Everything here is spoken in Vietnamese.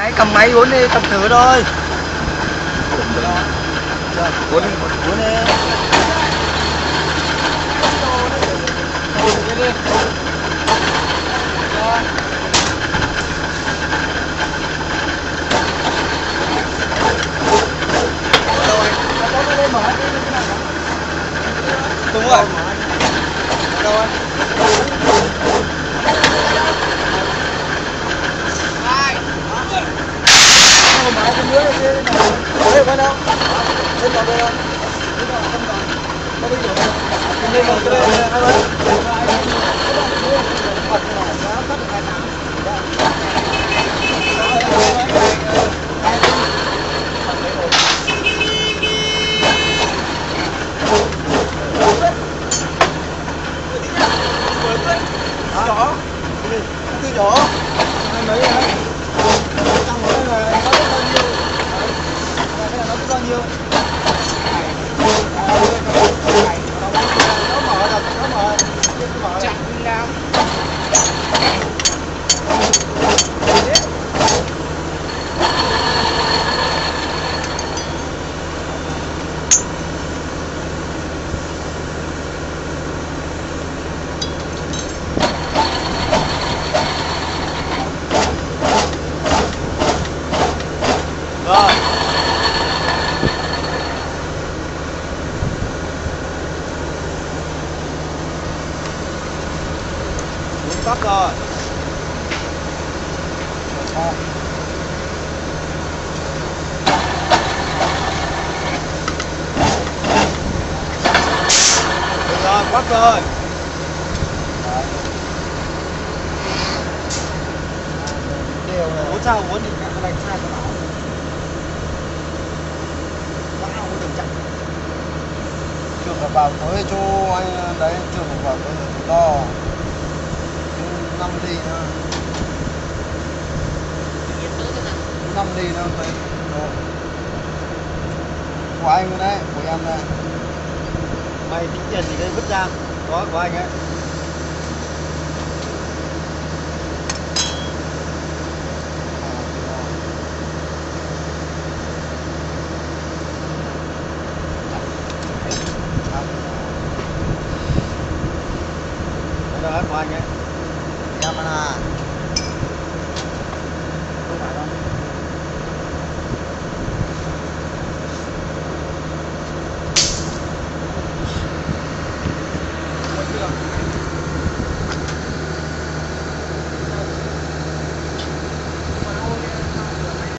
Cái cầm máy uống đi, tập thử thôi. Uống đi. Uống đi. Đúng rồi. Đâu anh? Ai? Máy bên dưới đây này. Đây qua đâu? Lên vào đây không? Lên vào không vào. Có đi rồi. Lên vào đây hai bên. Nhỏ từ nhỏ hai mấy này trong đó là nó bao nhiêu nó bao nhiêu nó mở là nó mở chặt nào rồi đúng tắt rồi được rồi quắt rồi đều này muốn sao muốn thì cái đánh sai cho nó chưa phải vào tới cho anh đấy, chưa phải vào tới rủi ro 5 ly nữa 5 ly nữa phải rồi của anh đấy, của em đây mày tính tiền gì đây vứt ra đó của anh ấy đó của anh ấy em à không phải đâu